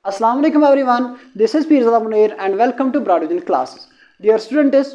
Assalamu alaikum everyone. This is Pirzada Munir and welcome to Broad Vision classes. Dear students,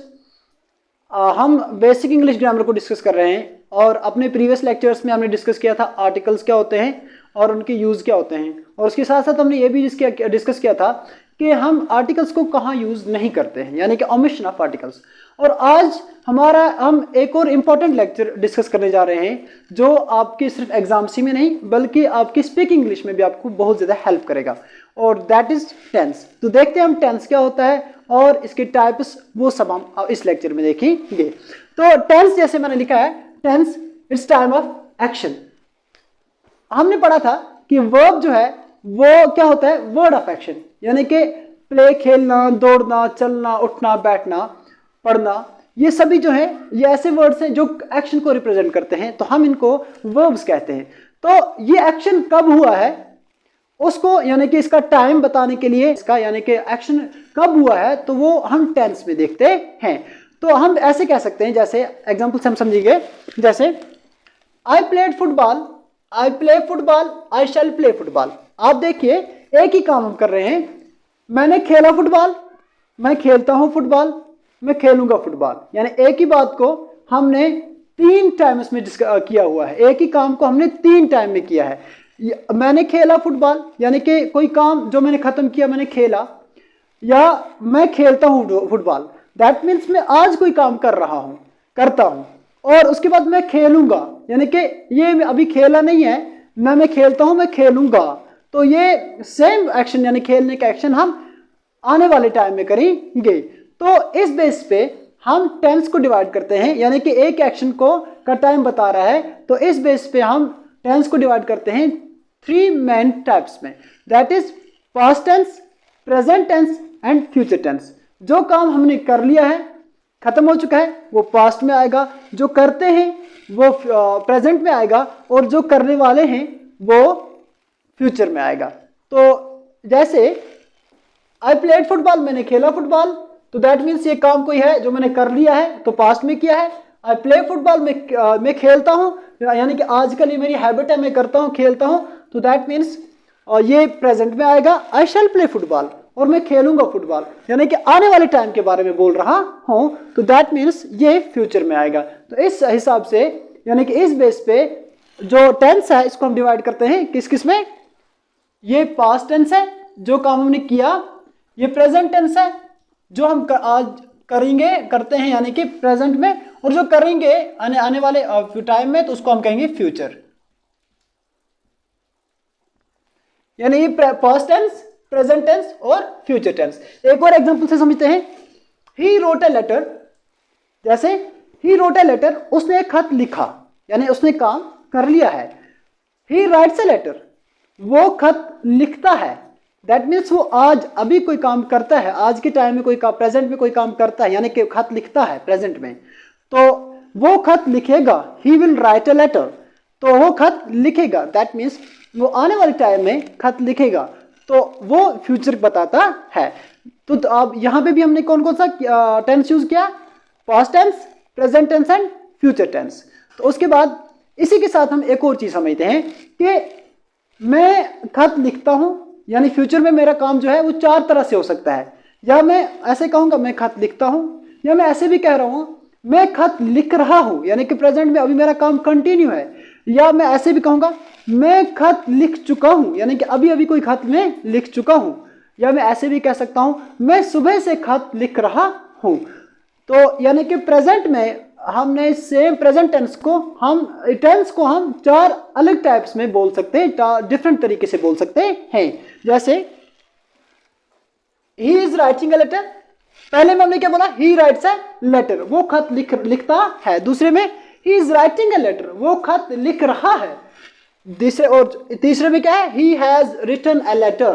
हम basic English grammar को discuss कर रहे हैं और अपने प्रीवियस लेक्चर्स में हमने डिस्कस किया था आर्टिकल्स क्या होते हैं और उनके यूज़ क्या होते हैं, और उसके साथ साथ हमने ये भी डिस्कस किया था कि हम आर्टिकल्स को कहाँ यूज़ नहीं करते हैं, यानी कि ओमिशन ऑफ आर्टिकल्स। और आज हम एक और इम्पॉर्टेंट लेक्चर डिस्कस करने जा रहे हैं जो आपके सिर्फ एग्जाम्स ही में नहीं बल्कि आपकी स्पीकिंग इंग्लिश में भी आपको बहुत ज़्यादा हेल्प करेगा, और दैट इज़ टेंस। तो देखते हैं हम टेंस क्या होता है और इसके टाइप्स, वो सब हम इस लेक्चर में देखेंगे। तो टेंस जैसे मैंने लिखा है, tens it's time of action. हमने पढ़ा था कि वर्ब जो है वो क्या होता है, वर्ड ऑफ एक्शन, यानी कि प्ले, खेलना, दौड़ना, चलना, उठना, बैठना, पढ़ना, ये सभी जो है ये ऐसे वर्ड्स हैं जो एक्शन को रिप्रेजेंट करते हैं, तो हम इनको वर्ब्स कहते हैं। तो ये एक्शन कब हुआ है उसको, यानी कि इसका टाइम बताने के लिए, इसका यानी कि एक्शन कब हुआ है तो वो हम टेंस में देखते हैं। तो हम ऐसे कह सकते हैं, जैसे एग्जांपल से हम समझेंगे, जैसे I played football, I play football, I shall play football. आप देखिए एक ही काम हम कर रहे हैं, मैंने खेला फुटबॉल, मैं खेलता हूं फुटबॉल, मैं खेलूंगा फुटबॉल, यानी एक ही बात को हमने 3 टाइम्स में किया हुआ है, एक ही काम को हमने 3 टाइम में किया है। मैंने खेला फुटबॉल यानी कि कोई काम जो मैंने खत्म किया, मैंने खेला, या मैं खेलता हूं फुटबॉल, दैट मीन्स मैं आज कोई काम कर रहा हूं, करता हूं, और उसके बाद मैं खेलूंगा, यानी कि ये अभी खेला नहीं है, मैं खेलता हूं, मैं खेलूंगा। तो ये सेम एक्शन यानी खेलने का एक्शन हम आने वाले टाइम में करेंगे। तो इस बेस पे हम टेंस को डिवाइड करते हैं, यानी कि एक एक्शन को का टाइम बता रहा है, तो इस बेस पे हम टेंस को डिवाइड करते हैं 3 मेन टाइप्स में, that is past tense, present tense and future tense. जो काम हमने कर लिया है, खत्म हो चुका है, वो पास्ट में आएगा, जो करते हैं वो प्रेजेंट में आएगा, और जो करने वाले हैं वो फ्यूचर में आएगा। तो जैसे आई प्लेड फुटबॉल, मैंने खेला फुटबॉल, तो दैट मीन्स ये काम कोई है जो मैंने कर लिया है, तो पास्ट में किया है। आई प्ले फुटबॉल, मैं खेलता हूँ, यानी कि आजकल ये मेरी हैबिट है, मैं करता हूँ, खेलता हूँ, तो दैट मीन्स ये प्रेजेंट में आएगा। आई शैल प्ले फुटबॉल, और मैं खेलूंगा फुटबॉल, यानी कि आने वाले टाइम के बारे में बोल रहा हूँ, तो दैट मीन्स ये फ्यूचर में आएगा। तो इस हिसाब से यानी कि इस बेस पे जो टेंस है इसको हम डिवाइड करते हैं किस किस में। ये पास्ट टेंस है, जो काम हमने किया, ये प्रेजेंट टेंस है, जो हम आज करेंगे, करते हैं यानी कि प्रेजेंट में, और जो करेंगे आने वाले टाइम में, तो उसको हम कहेंगे फ्यूचर, यानी ये पास्ट टेंस, प्रेजेंट टेंस और फ्यूचर टेंस। एक और एग्जांपल से समझते हैं, ही रोट ए लेटर। जैसे ही रोट ए लेटर, उसने एक खत लिखा, यानी उसने काम कर लिया है। ही राइट्स ए लेटर, वो खत लिखता है, दैट मीन्स वो आज अभी कोई काम करता है, आज के टाइम में कोई काम, प्रेजेंट में कोई काम करता है, यानी कि खत लिखता है प्रेजेंट में, तो वो खत लिखेगा। He will write a letter, तो वो खत लिखेगा, दैट मीन्स वो आने वाले टाइम में खत लिखेगा, तो वो फ्यूचर बताता है। तो अब यहाँ पे भी हमने कौन कौन सा टेंस यूज किया, past tense, present tense and future tense. तो उसके बाद इसी के साथ हम एक और चीज समझते हैं कि मैं खत लिखता हूं, यानी फ्यूचर में मेरा काम जो है वो 4 तरह से हो सकता है। या मैं ऐसे कहूंगा मैं खत लिखता हूं, या मैं ऐसे भी कह रहा हूं मैं खत लिख रहा हूं, यानी कि प्रेजेंट में अभी मेरा काम कंटिन्यू है। या मैं ऐसे भी कहूंगा मैं खत लिख चुका हूं, यानी कि अभी अभी कोई खत में लिख चुका हूं। या मैं ऐसे भी कह सकता हूं मैं सुबह से खत लिख रहा हूं। तो यानी कि प्रेजेंट में हमने सेम प्रेजेंट टेंस को हम 4 अलग टाइप्स में बोल सकते हैं, डिफरेंट तरीके से बोल सकते हैं। जैसे he is writing a letter, पहले में हमने क्या बोला, ही राइट्स ए लेटर, वो खत लिखता है। दूसरे में he is writing a letter, वो खत लिख रहा है। तीसरे में क्या है, he has written a letter,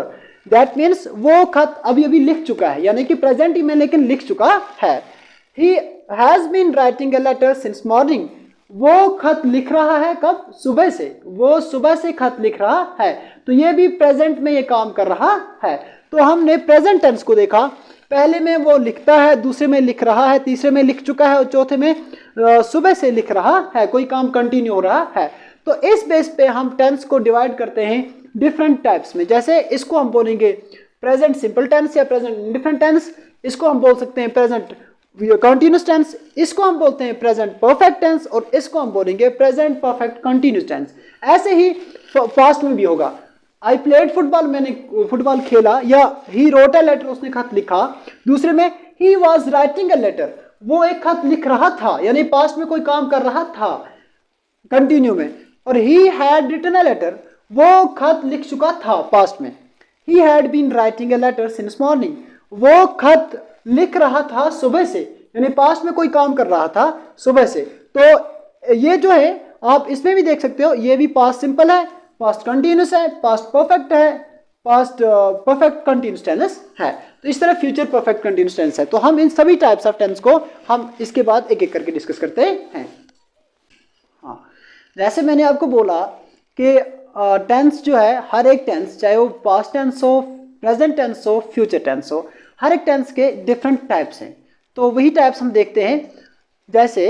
that means वो खत अभी अभी लिख चुका है, यानी कि प्रेजेंट में लेकिन लिख चुका है। He has been writing a letter since morning, वो खत लिख रहा है कब, सुबह से, वो सुबह से खत लिख रहा है, तो ये भी प्रेजेंट में ये काम कर रहा है। तो हमने प्रेजेंट टेंस को देखा, पहले में वो लिखता है, दूसरे में लिख रहा है, तीसरे में लिख चुका है, और चौथे में सुबह से लिख रहा है, कोई काम कंटिन्यू हो रहा है। तो इस बेस पे हम टेंस को डिवाइड करते हैं डिफरेंट टाइप्स में। जैसे इसको हम बोलेंगे प्रेजेंट सिंपल टेंस या प्रेजेंट इंडिफरेंट टेंस, इसको हम बोल सकते हैं प्रेजेंट कंटिन्यूस टेंस, इसको हम बोलते हैं प्रेजेंट परफेक्ट टेंस, और इसको हम बोलेंगे प्रेजेंट परफेक्ट कंटिन्यूस टेंस। ऐसे ही पास्ट में भी होगा, आई प्लेड फुटबॉल, मैंने फुटबॉल खेला, या ही रोट अ लेटर, उसने खत लिखा। दूसरे में he was writing a letter, वो एक खत लिख रहा था, यानी पास्ट में कोई काम कर रहा था कंटिन्यू में। और he had written a letter, वो खत लिख चुका था पास्ट में। He had been writing a letter since morning, वो खत लिख रहा था सुबह से, यानी पास्ट में कोई काम कर रहा था सुबह से। तो ये जो है आप इसमें भी देख सकते हो, ये भी पास्ट सिंपल है, पास्ट कंटिन्यूस है, पास्ट परफेक्ट है, पास्ट परफेक्ट कंटिन्यूस टेंस है। तो इस तरह फ्यूचर परफेक्ट कंटिन्यूस टेंस है। तो हम इन सभी टाइप्स ऑफ टेंस को हम इसके बाद एक एक करके डिस्कस करते हैं। हाँ, जैसे मैंने आपको बोला कि टेंस जो है, हर एक टेंस, चाहे वो पास्ट टेंस हो, प्रेजेंट टेंस हो, फ्यूचर टेंस हो, हर एक टेंस के डिफरेंट टाइप्स हैं। तो वही टाइप्स हम देखते हैं। जैसे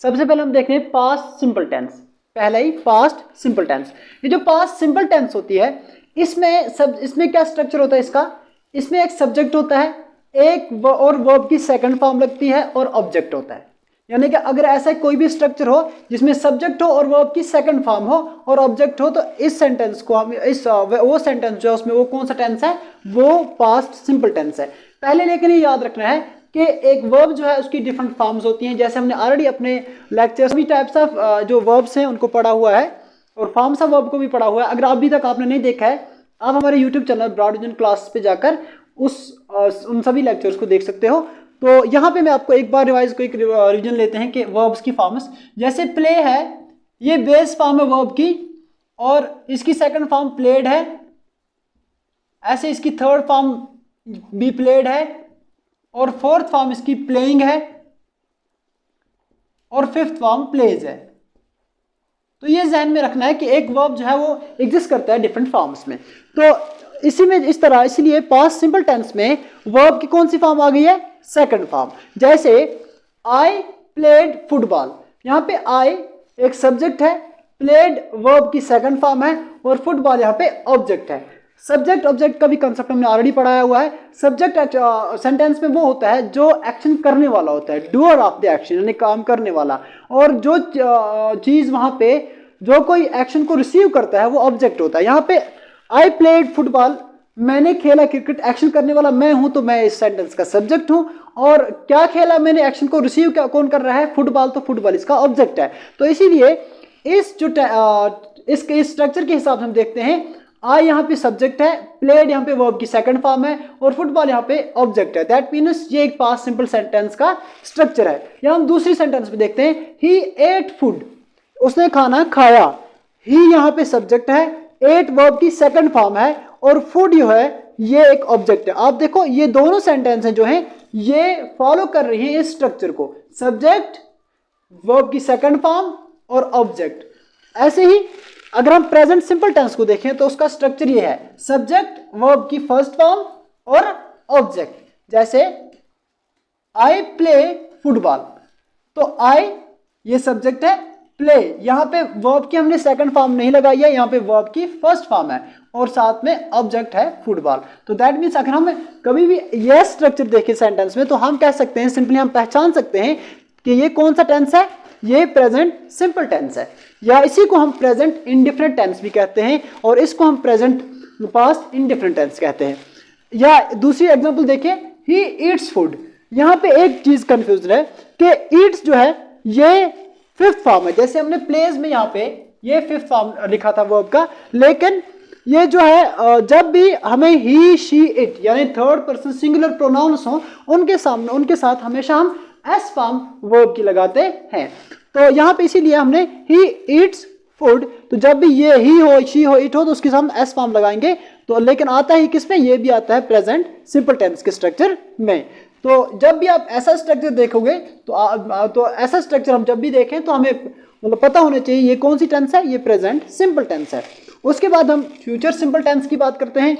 सबसे पहले हम देखते हैं पास्ट सिंपल टेंस। पहला ही पास्ट सिंपल टेंस। ये जो पास्ट सिंपल टेंस होती है, इसमें क्या स्ट्रक्चर होता है इसका? इसमें एक सब्जेक्ट होता है, एक और वर्ब की सेकंड फॉर्म लगती है, और ऑब्जेक्ट होता है। यानी कि अगर ऐसा कोई भी स्ट्रक्चर हो जिसमें सब्जेक्ट हो और वर्ब की सेकंड फॉर्म हो और ऑब्जेक्ट हो, तो इस सेंटेंस को हम वो सेंटेंस जो है उसमें वो कौन सा टेंस है? वो पास्ट सिंपल टेंस है। पहले लेकिन ये याद रखना है कि एक वर्ब जो है उसकी डिफरेंट फॉर्म्स होती हैं। जैसे हमने ऑलरेडी अपने लेक्चर्स भी टाइप्स ऑफ जो वर्ब्स हैं उनको पढ़ा हुआ है, और फॉर्म्स ऑफ वर्ब को भी पढ़ा हुआ है। अगर अभी तक आपने नहीं देखा है, आप हमारे YouTube channel Broad Vision Class पे जाकर उन सभी लेक्चर्स को देख सकते हो। तो यहाँ पे मैं आपको एक बार रिवीजन लेते हैं कि वर्ब्स की फॉर्म्स। जैसे प्ले है, ये बेस फॉर्म है वर्ब की, और इसकी सेकंड फॉर्म प्लेड है। ऐसे इसकी थर्ड फॉर्म बी प्लेड है, और फोर्थ फॉर्म इसकी प्लेइंग है, और फिफ्थ फॉर्म प्लेज है। तो ये ध्यान में रखना है कि एक वर्ब जो है वो एग्जिस्ट करता है डिफरेंट फॉर्म्स में। तो इसी में इस तरह, इसलिए पास्ट सिंपल टेंस में वर्ब की कौन सी फॉर्म आ गई है? Second form. जैसे आई प्लेड फुटबॉल, यहाँ पे आई एक सब्जेक्ट है, प्लेड वर्ब की सेकंड फॉर्म है, और फुटबॉल यहाँ पे ऑब्जेक्ट है। सब्जेक्ट ऑब्जेक्ट का भी कंसेप्ट हमने ऑलरेडी पढ़ाया हुआ है। सब्जेक्ट सेंटेंस में वो होता है जो एक्शन करने वाला होता है, डूअर ऑफ द एक्शन, यानी काम करने वाला। और जो चीज वहां पे जो कोई एक्शन को रिसीव करता है वो ऑब्जेक्ट होता है। यहाँ पे आई प्लेड फुटबॉल, मैंने खेला क्रिकेट, एक्शन करने वाला मैं हूं, तो मैं इस सेंटेंस का सब्जेक्ट हूं। और क्या खेला मैंने, एक्शन को रिसीव कौन कर रहा है? फुटबॉल, तो फुटबॉल इसका ऑब्जेक्ट है। तो इसीलिए इसके स्ट्रक्चर के हिसाब से हम देखते हैं, आई यहाँ पे सब्जेक्ट है, प्लेड यहाँ पे वर्ब की सेकंड फॉर्म है, और फुटबॉल यहाँ पे ऑब्जेक्ट है। दैट मीन्स ये एक पास्ट सिंपल सेंटेंस का स्ट्रक्चर है। यहाँ हम दूसरी सेंटेंस में देखते हैं, ही एट फूड, उसने खाना खाया। ही यहाँ पे सब्जेक्ट है, एट वर्ब की सेकंड फॉर्म है, और फूड जो है ये एक ऑब्जेक्ट है। आप देखो ये दोनों सेंटेंस हैं जो हैं ये फॉलो कर रही है इस स्ट्रक्चर को, सब्जेक्ट वर्ब की सेकंड फॉर्म और ऑब्जेक्ट। ऐसे ही अगर हम प्रेजेंट सिंपल टेंस को देखें तो उसका स्ट्रक्चर ये है, सब्जेक्ट वर्ब की फर्स्ट फॉर्म और ऑब्जेक्ट। जैसे आई प्ले फुटबॉल, तो आई ये सब्जेक्ट है, प्ले यहाँ पे वर्ब की हमने सेकंड फॉर्म नहीं लगाई है, यहाँ पे वर्ब की फर्स्ट फॉर्म है, और साथ में ऑब्जेक्ट है फुटबॉल। तो दैट मीन्स अगर हम कभी भी यह स्ट्रक्चर देखें सेंटेंस में, तो हम कह सकते हैं, सिंपली हम पहचान सकते हैं कि ये कौन सा टेंस है, ये प्रेजेंट सिंपल टेंस है, या इसी को हम प्रेजेंट इंडिफरेंट टेंस भी कहते हैं, और इसको हम प्रेजेंट पास्ट इंडिफरेंट टेंस कहते हैं। या दूसरी एग्जांपल देखें, ही ईट्स फूड, यहाँ पे एक चीज कंफ्यूजन है कि ईट्स जो है ये फिफ्थ फॉर्म है। जैसे हमने प्लेज में यहाँ पे ये फिफ्थ फॉर्म लिखा था वर्ब का, लेकिन ये जो है जब भी हमें ही शी इट यानी थर्ड पर्सन सिंगुलर प्रोनाउंस हो उनके साथ हमेशा हम एस फॉर्म वर्ब की लगाते हैं। तो यहाँ पे इसीलिए हमने ही ईट्स फूड, तो जब भी ये ही हो, शी हो, इट हो, तो उसके साथ हम एस फॉर्म लगाएंगे। तो लेकिन आता ही किस में, ये भी आता है प्रेजेंट सिंपल टेंस के स्ट्रक्चर में। तो जब भी आप ऐसा स्ट्रक्चर देखोगे तो ऐसा स्ट्रक्चर हम जब भी देखें तो हमें मतलब पता होना चाहिए ये कौन सी टेंस है, ये प्रेजेंट सिंपल टेंस है। उसके बाद हम फ्यूचर सिंपल टेंस की बात करते हैं,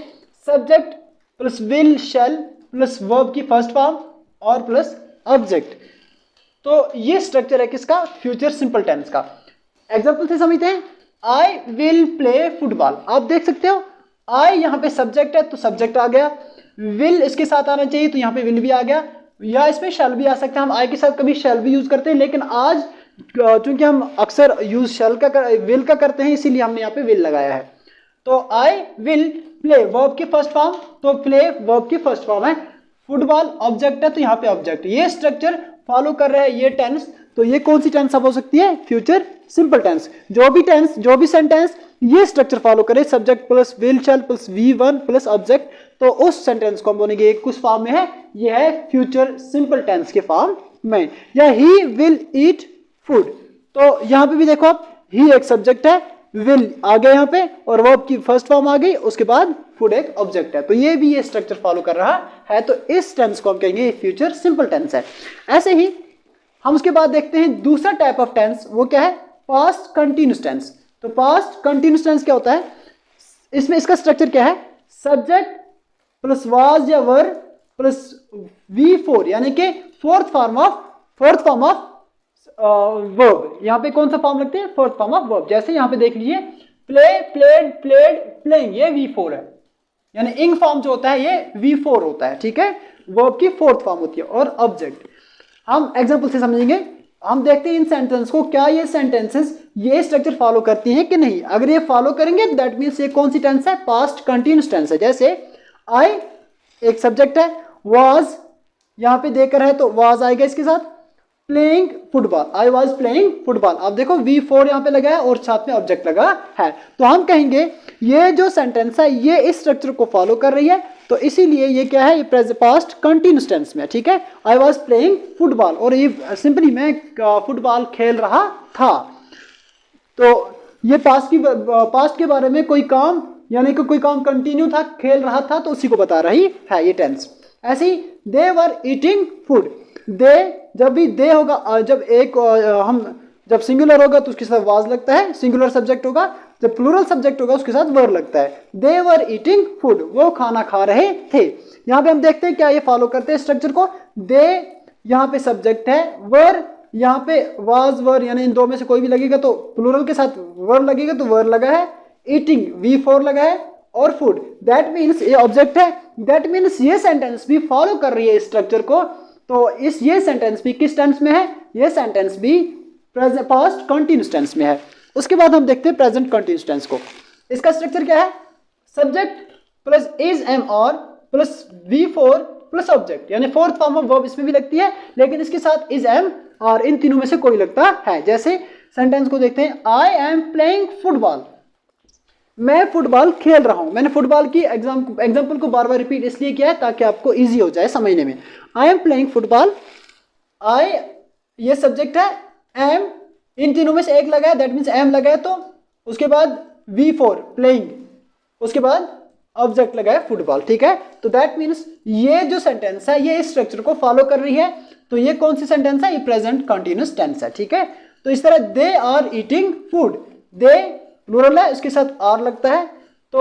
subject plus will shall plus verb की फर्स्ट फॉर्म और प्लस ऑब्जेक्ट। तो ये स्ट्रक्चर है किसका, फ्यूचर सिंपल टेंस का। एग्जाम्पल से समझते हैं, आई विल प्ले फुटबॉल। आप देख सकते हो आई यहाँ पे सब्जेक्ट है तो सब्जेक्ट आ गया, विल इसके साथ आना चाहिए तो यहाँ पे विल भी आ गया, या इसमें शैल भी आ सकता है। हम आई के साथ कभी शैल भी यूज करते हैं, लेकिन आज चूंकि हम अक्सर यूज शैल का विल का करते हैं, इसीलिए हमने यहाँ पे विल लगाया है। तो आई विल प्ले वर्ब की फर्स्ट फॉर्म, तो प्ले वर्ब की फर्स्ट फॉर्म है। फुटबॉल ऑब्जेक्ट है तो यहाँ पे ऑब्जेक्ट, ये स्ट्रक्चर फॉलो कर रहा है ये टेंस, तो ये कौन सी टेंस अब हो सकती है? Future simple tense. जो भी सेंटेंस ये स्ट्रक्चर फॉलो करे, subject plus will shall plus V1 plus object, तो उस सेंटेंस को हम बोलेंगे किस फॉर्म में है? ये है फ्यूचर सिंपल टेंस के फॉर्म में। या ही विल ईट फूड, तो यहाँ पे भी देखो आप, ही एक सब्जेक्ट है, विल आ गया यहाँ पे और वर्ब की फर्स्ट फॉर्म आ गई, उसके बाद फूड एक ऑब्जेक्ट है, तो ये भी ये स्ट्रक्चर फॉलो कर रहा है, तो इस टेंस को हम कहेंगे फ्यूचर सिंपल टेंस है। ऐसे ही हम उसके बाद देखते हैं दूसरा टाइप ऑफ टेंस, वो क्या है? Past continuous tense. तो पास्ट कंटिन्यूअस टेंस क्या होता है? इसमें इसका स्ट्रक्चर क्या है? सब्जेक्ट प्लस वाज या वर प्लस V4, यानी कि फोर्थ फॉर्म ऑफ वर्ब। यहाँ पे कौन सा फॉर्म लगते हैं? Fourth form of verb. जैसे यहाँ पे देख लीजिए, प्ले प्लेड प्लेड प्लेइंग, ये V4 है, यानी इंग फॉर्म जो होता है ये V4 होता है, ठीक है, वर्ब की फोर्थ फॉर्म होती है। और ऑब्जेक्ट हम एग्जांपल से समझेंगे, हम देखते हैं इन सेंटेंस को, क्या ये सेंटेंसेस ये स्ट्रक्चर फॉलो करती हैं कि नहीं। अगर ये फॉलो करेंगे दैट मीन्स ये कौन सी टेंस है? पास्ट कंटिन्यूअस टेंस है। जैसे आई एक सब्जेक्ट है, वाज यहाँ पे देकर है तो वाज आएगा इसके साथ, playing football, I was playing football. अब देखो V4 यहाँ पे लगा है और साथ में ऑब्जेक्ट लगा है, तो हम कहेंगे ये जो सेंटेंस है ये इस स्ट्रक्चर को फॉलो कर रही है, तो इसीलिए ये क्या है? ये पास्ट कंटिन्यूअस टेंस में, ठीक है। आई वाज प्लेइंग फुटबॉल, और ये सिंपली मैं फुटबॉल खेल रहा था, तो ये पास्ट के बारे में कोई काम, यानी कि कोई काम कंटिन्यू था, खेल रहा था, तो उसी को बता रही है ये टेंस। ऐसे ही दे वर ईटिंग फूड, दे जब भी दे होगा, जब सिंगुलर होगा तो उसके साथ वाज लगता है, सिंगुलर सब्जेक्ट होगा, जब प्लूरल सब्जेक्ट होगा उसके साथ वर लगता है। दे वर ईटिंग फूड, वो खाना खा रहे थे। यहाँ पे हम देखते हैं क्या ये फॉलो करते हैं स्ट्रक्चर को। दे यहाँ पे सब्जेक्ट है, वर यहाँ पे वाज वर, यानी इन दो में से कोई भी लगेगा तो प्लूरल के साथ वर लगेगा, तो वर लगा है, ईटिंग V4 लगा है, और फूड दैट मीन्स ये ऑब्जेक्ट है, दैट मीन्स ये सेंटेंस भी फॉलो कर रही है स्ट्रक्चर को। तो ये सेंटेंस भी किस टेंस में है? ये सेंटेंस भी पास्ट कंटिन्यूअस टेंस में है। उसके बाद हम देखते हैं प्रेजेंट कंटिन्यूअस टेंस को। इसका स्ट्रक्चर क्या है? सब्जेक्ट प्लस इज एम और प्लस V4 प्लस ऑब्जेक्ट, यानी फोर्थ फॉर्म ऑफ वर्ब इसमें भी लगती है, लेकिन इसके साथ इज एम और इन तीनों में से कोई लगता है। जैसे सेंटेंस को देखते हैं, आई एम प्लेइंग फुटबॉल, मैं फुटबॉल खेल रहा हूं। मैंने फुटबॉल की एग्जाम्पल को बार बार रिपीट इसलिए किया है ताकि आपको इजी हो जाए समझने में। आई एम प्लेइंग फुटबॉल, आई ये सब्जेक्ट है, एम इन तीनों में से एक लगा है, दैट मीन्स एम लगा है, तो उसके बाद V4 प्लेइंग, उसके बाद ऑब्जेक्ट लगा है फुटबॉल, ठीक है। तो दैट मीन्स ये जो सेंटेंस है ये इस स्ट्रक्चर को फॉलो कर रही है, तो ये कौन सी सेंटेंस है? ये प्रेजेंट कंटिन्यूअस टेंस है, ठीक है। तो इस तरह they are eating food, they plural है, इसके साथ आर लगता है, तो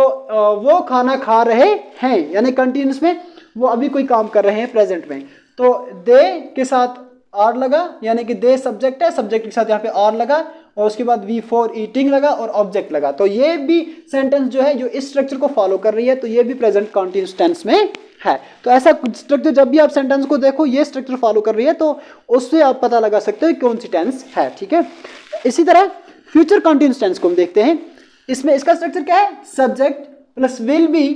वो खाना खा रहे हैं, यानी कंटिन्यूअस में वो अभी कोई काम कर रहे हैं प्रेजेंट में, तो दे के साथ आर लगा, यानी कि दे सब्जेक्ट है, सब्जेक्ट के साथ यहाँ पे आर लगा, और उसके बाद V4 ईटिंग लगा और ऑब्जेक्ट लगा, तो ये भी सेंटेंस जो है जो इस स्ट्रक्चर को फॉलो कर रही है, तो ये भी प्रेजेंट कंटिन्यूअस टेंस में है। तो ऐसा स्ट्रक्चर जब भी आप सेंटेंस को देखो ये स्ट्रक्चर फॉलो कर रही है, तो उससे आप पता लगा सकते हो कौन सी टेंस है, ठीक है। इसी तरह फ्यूचर कंटिन्यूअस टेंस को हम देखते हैं। इसमें इसका स्ट्रक्चर क्या है? Subject plus will be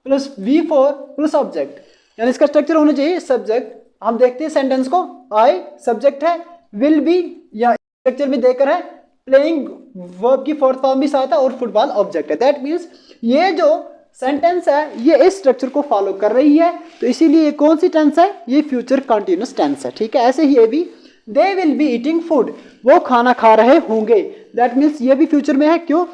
plus V4 plus object, यानी इसका स्ट्रक्चर होना चाहिए सब्जेक्ट। हम देखते हैं सेंटेंस को, आई सब्जेक्ट है, विल बी या स्ट्रक्चर में देकर है, प्लेइंग वर्ब की फोर्थ फॉर्म भी साथ है, और फुटबॉल ऑब्जेक्ट है। दैट मीन्स ये जो सेंटेंस है ये इस स्ट्रक्चर को फॉलो कर रही है, तो इसीलिए ये कौन सी टेंस है? ये फ्यूचर कंटिन्यूअस टेंस है, ठीक है। ऐसे ही ये भी they will be eating food, वो खाना खा रहे होंगे, दैट मीन्स ये भी फ्यूचर में है। क्यों?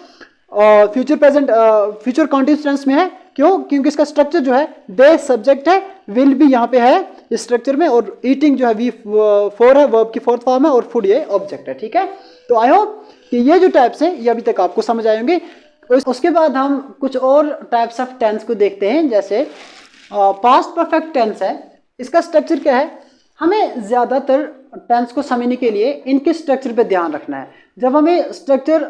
फ्यूचर कंटिन्यूअस टेंस में है, क्यों? क्योंकि इसका स्ट्रक्चर जो है दे सब्जेक्ट है, विल भी यहाँ पे है इस स्ट्रक्चर में, और ईटिंग जो है V4 है, वर्ब की फोर्थ फॉर्म है, और फूड ये ऑब्जेक्ट है, ठीक है। तो आई होप कि ये जो टाइप्स हैं ये अभी तक आपको समझ आए होंगे। उसके बाद हम कुछ और टाइप्स ऑफ टेंस को देखते हैं, जैसे पास्ट परफेक्ट टेंस है। इसका स्ट्रक्चर क्या है? हमें ज़्यादातर टेंस को समझने के लिए इनके स्ट्रक्चर पे ध्यान रखना है। जब हमें स्ट्रक्चर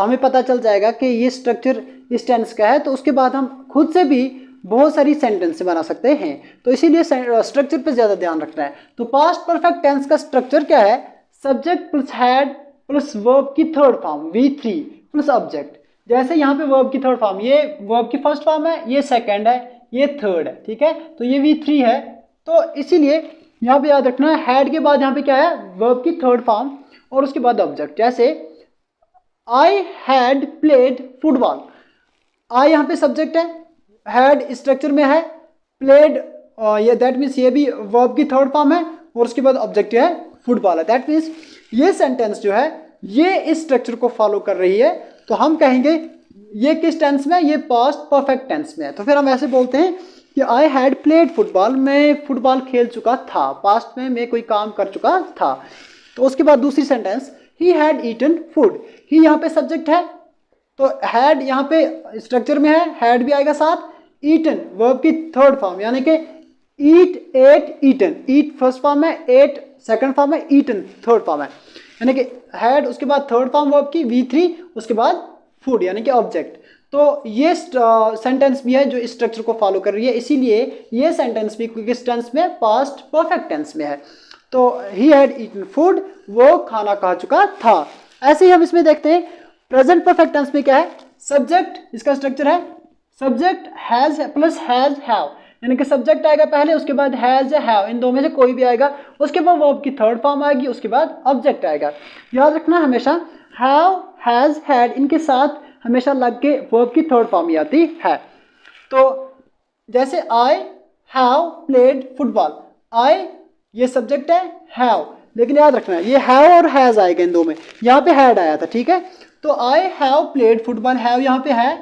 हमें पता चल जाएगा कि ये स्ट्रक्चर इस टेंस का है, तो उसके बाद हम खुद से भी बहुत सारी सेंटेंस बना सकते हैं। तो इसीलिए स्ट्रक्चर पे ज़्यादा ध्यान रखना है। तो पास्ट परफेक्ट टेंस का स्ट्रक्चर क्या है? Subject plus had plus verb की third form V3 plus object. जैसे यहाँ पे वर्ब की थर्ड फॉर्म, ये वर्ब की फर्स्ट फॉर्म है, ये सेकंड है, ये थर्ड है, ठीक है, तो ये V3 है। तो इसीलिए यहाँ पे याद रखना है हैड के बाद यहाँ पे क्या है? वर्ब की थर्ड फॉर्म और उसके बाद ऑब्जेक्ट। जैसे आई हैड प्लेड फुटबॉल, आई यहाँ पे सब्जेक्ट है, हैड स्ट्रक्चर में है, प्लेड ये दैट मीन्स ये भी वर्ब की थर्ड फॉर्म है और उसके बाद ऑब्जेक्ट है फुटबॉल है। दैट मीन्स ये सेंटेंस जो है ये इस स्ट्रक्चर को फॉलो कर रही है। तो हम कहेंगे ये किस टेंस में? ये पास्ट परफेक्ट टेंस में है। तो फिर हम ऐसे बोलते हैं कि आई हैड प्लेड फुटबॉल, मैं फुटबॉल खेल चुका था, पास्ट में मैं कोई काम कर चुका था। तो उसके बाद दूसरी sentence he had eaten food, he यहाँ पे सब्जेक्ट है, तो हैड यहाँ पे स्ट्रक्चर में है, हैड भी आएगा साथ, ईटन वर्ब की थर्ड फॉर्म यानी कि eat, ate, eaten, eat first form है, एट सेकंड फॉर्म है, ईटन थर्ड फॉर्म है, यानी कि हैड उसके बाद थर्ड फॉर्म वर्ब की V3 उसके बाद फूड यानी कि ऑब्जेक्ट। तो ये सेंटेंस भी है जो इस स्ट्रक्चर को फॉलो कर रही है, इसीलिए ये सेंटेंस भी किस टेंस में? पास्ट परफेक्ट टेंस में है। तो ही हैड ईटन फूड, वो खाना खा चुका था। ऐसे ही हम इसमें देखते हैं प्रेजेंट परफेक्ट टेंस में क्या है? सब्जेक्ट, इसका स्ट्रक्चर है subject has plus has have, यानी कि सब्जेक्ट आएगा पहले, उसके बाद हैज या हैव, इन दो में से कोई भी आएगा, उसके बाद वर्ब की थर्ड फॉर्म आएगी, उसके बाद ऑब्जेक्ट आएगा। याद रखना हमेशा हैव, हैज, हैड इनके साथ हमेशा लग के वर्ब की थर्ड फॉर्म ही आती है। तो जैसे आई हैव प्लेड फुटबॉल, आई ये सब्जेक्ट है, हैव, लेकिन याद रखना ये हैव और हैज आएगा इन दो में, यहाँ पे हैड आया था, ठीक है। तो I have played football, have यहाँ पे है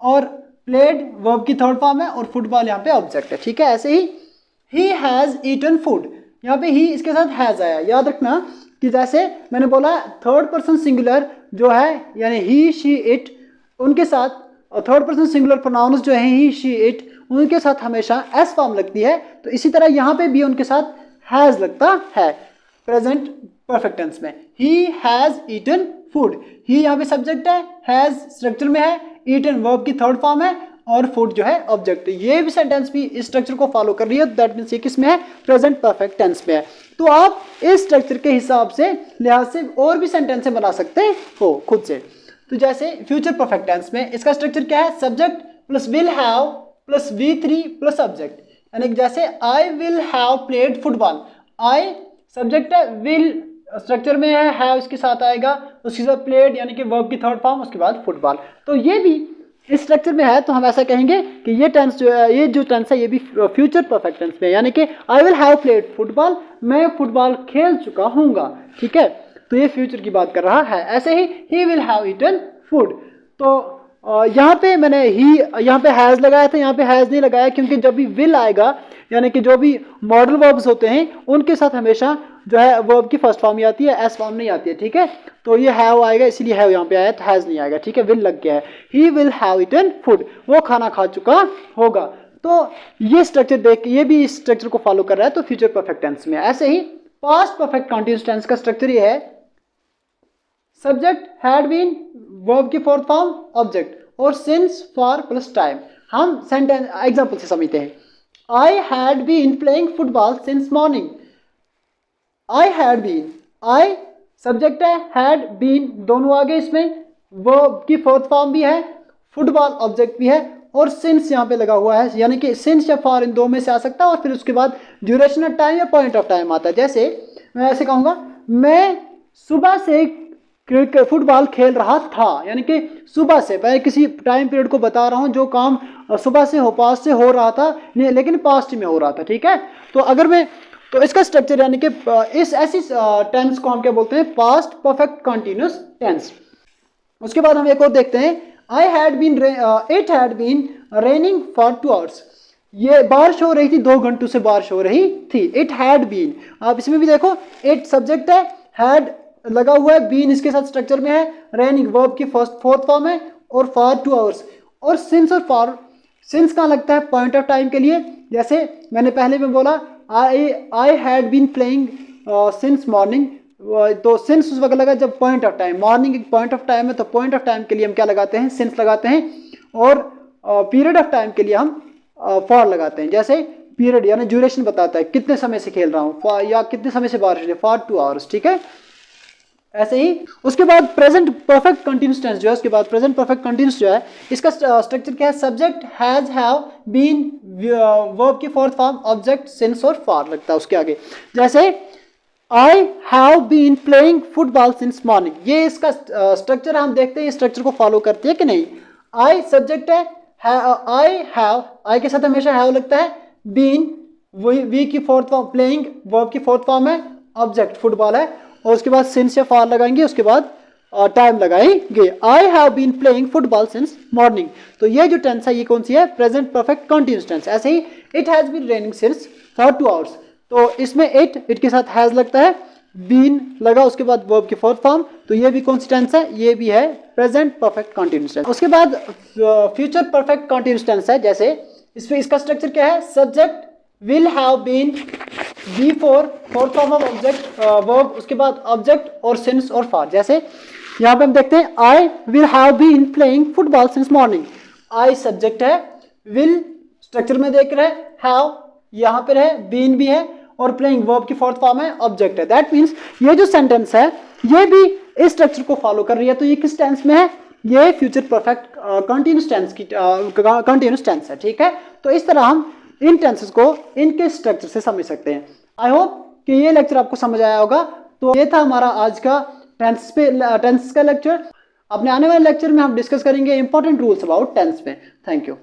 और प्लेड वर्ब की थर्ड फॉर्म है और फुटबॉल यहाँ पे ऑब्जेक्ट है, ठीक है। ऐसे ही हैज़ ईटन फूड, यहाँ पे ही इसके साथ हैज़ आया। याद रखना कि जैसे मैंने बोला थर्ड पर्सन सिंगुलर जो है यानी ही, शी, इट, उनके साथ थर्ड पर्सन सिंगुलर प्रोनाउंस जो है ही, शी, इट, उनके साथ हमेशा एस फॉर्म लगती है। तो इसी तरह यहाँ पे भी उनके साथ हैज़ लगता है प्रेजेंट परफेक्ट टेंस में। He has eaten food, he यहाँ पे सब्जेक्ट है, हैज़ स्ट्रक्चर में है, ईटन वर्ब की थर्ड फॉर्म है और फूड जो है ऑब्जेक्ट। ये भी सेंटेंस भी इस स्ट्रक्चर को फॉलो कर रही है, दैट मीन्स ये किस में है? प्रेजेंट परफेक्ट टेंस में है। तो आप इस स्ट्रक्चर के हिसाब से लिहाज से और भी सेंटेंसें बना सकते हो खुद से। तो जैसे फ्यूचर परफेक्ट टेंस में इसका स्ट्रक्चर क्या है? Subject plus will have plus V3 plus object, यानी जैसे आई will have played football, I subject है, विल स्ट्रक्चर में है, हैव इसके साथ आएगा, उसके साथ प्लेड यानी कि वर्ब की थर्ड फॉर्म, उसके बाद फुटबॉल। तो ये भी इस स्ट्रक्चर में है। तो हम ऐसा कहेंगे कि ये टेंस जो है, ये जो टेंस है ये भी फ्यूचर परफेक्ट टेंस में है, यानी कि आई विल हैव प्लेड फुटबॉल, मैं फुटबॉल खेल चुका हूँगा, ठीक है। तो ये फ्यूचर की बात कर रहा है। ऐसे ही विल हैव ईटन फूड। तो यहाँ पे मैंने ही यहाँ पे हैज़ लगाया था, यहाँ पे हैज़ नहीं लगाया, क्योंकि जब भी विल आएगा यानी कि जो भी मॉडल वर्ब्स होते हैं उनके साथ हमेशा जो है वर्ब की फर्स्ट फॉर्म ही आती है, एस फॉर्म नहीं आती है, ठीक है। तो ये हैव आएगा, इसीलिए हैव यहाँ पे आया, तो हैज़ नहीं आएगा, ठीक है, विल लग गया है। He will have eaten food, वो खाना खा चुका होगा। तो ये स्ट्रक्चर देख के ये भी इस स्ट्रक्चर को फॉलो कर रहा है, तो फ्यूचर परफेक्ट टेंस में। ऐसे ही पास्ट परफेक्ट कंटीन्यूअस टेंस का स्ट्रक्चर ये है सब्जेक्ट हैड बीन, वर्ब की फोर्थ फॉर्म ऑब्जेक्ट, और सिंस, फॉर प्लस टाइम। हम सेंटेंस एग्जांपल से समझते हैं। I had been playing football since morning, I had been, I subject है, हैड बीन दोनों आगे, इसमें वर्ब की फोर्थ फॉर्म भी है, फुटबॉल ऑब्जेक्ट भी है, और सिंस यहाँ पे लगा हुआ है, यानी कि सिंस या फॉर इन दो में से आ सकता है, और फिर उसके बाद ड्यूरेशन ऑफ टाइम या पॉइंट ऑफ टाइम आता है। जैसे मैं ऐसे कहूँगा मैं सुबह से फुटबॉल खेल रहा था, यानी कि सुबह से, मैं किसी टाइम पीरियड को बता रहा हूँ जो काम सुबह से पास्ट से हो रहा था, लेकिन पास्ट में हो रहा था, ठीक है। तो अगर मैं तो इसका स्ट्रक्चर यानी कि इस ऐसी टेंस को हम क्या बोलते हैं? Past perfect continuous tense. उसके बाद हम एक और देखते हैं, I had been, it had been raining for 2 hours, ये बारिश हो रही थी, 2 घंटों से बारिश हो रही थी। इट हैड बीन, आप इसमें भी देखो इट सब्जेक्ट है, हैड लगा हुआ है, बीन इसके साथ स्ट्रक्चर में है, रेनिंग वर्ब की फोर्थ फॉर्म है, और फॉर 2 आवर्स, और सिंस और फॉर, सिंस कहाँ लगता है? पॉइंट ऑफ टाइम के लिए। जैसे मैंने पहले में बोला I had been playing since morning, तो सिंस उस वक्त लगा जब पॉइंट ऑफ टाइम, मॉर्निंग एक पॉइंट ऑफ टाइम है, तो पॉइंट ऑफ टाइम के लिए हम क्या लगाते हैं, सिंस लगाते हैं, और पीरियड ऑफ टाइम के लिए हम फॉर लगाते हैं। जैसे पीरियड यानी ड्यूरेशन बताता है कितने समय से खेल रहा हूँ, या कितने समय से बारिश है, फॉर 2 आवर्स, ठीक है। ऐसे ही उसके बाद प्रेजेंट परफेक्ट कंटिन्यूअस टेंस जो है, उसके बाद प्रेजेंट परफेक्ट कंटिन्यूअस जो है, इसका स्ट्रक्चर क्या है, subject, has, have, been, verb की फोर्थ फॉर्म, ऑब्जेक्ट, सिंस और फॉर लगता है उसके आगे। जैसे I have been playing football since morning, ये इसका स्ट्रक्चर हम देखते हैं, स्ट्रक्चर को फॉलो करती है कि नहीं। आई सब्जेक्ट है, आई हैव, आई के साथ हमेशा हैव लगता है, बीन वी की फोर्थ फॉर्म, प्लेइंग वर्ब की फोर्थ फॉर्म है, ऑब्जेक्ट फुटबॉल है, और उसके बाद सिंस या फॉर लगाएंगे, उसके बाद टाइम लगाएंगे। I have been playing football since morning, तो ये जो टेंस है ये कौन सी है, प्रेजेंट परफेक्ट कंटिन्यूअस टेंस। ऐसे ही it has been raining since for 2 hours, तो इसमें इट के साथ हैज लगता है, बीन लगा, उसके बाद वर्ब की फोर्थ फॉर्म, तो ये भी कौन सी टेंस है, ये भी है प्रेजेंट परफेक्ट कंटिन्यूअस टेंस। उसके बाद फ्यूचर परफेक्ट कंटिन्यूअस टेंस है। जैसे इसमें इसका स्ट्रक्चर क्या है, subject will have been, before fourth form of object verb, उसके बाद ऑब्जेक्ट और सिंस और फॉर। जैसे यहाँ पे हम देखते हैं I will have been playing football since morning, I subject है, विल स्ट्रक्चर में देख रहे हैं, हैव यहाँ पर है, बीन भी है, और प्लेइंग वर्ब की फोर्थ फॉर्म है, ऑब्जेक्ट है। दैट मीन्स ये जो सेंटेंस है ये भी इस स्ट्रक्चर को फॉलो कर रही है। तो ये किस टेंस में है, ये फ्यूचर परफेक्ट कंटिन्यूअस टेंस की कंटिन्यूअस टेंस है, ठीक है। तो इस तरह हम इन टेंसेस को इनके स्ट्रक्चर से समझ सकते हैं। आई होप कि ये लेक्चर आपको समझ आया होगा। तो ये था हमारा आज का टेंस का लेक्चर। अपने आने वाले लेक्चर में हम डिस्कस करेंगे इंपॉर्टेंट रूल्स अबाउट टेंस में। Thank you.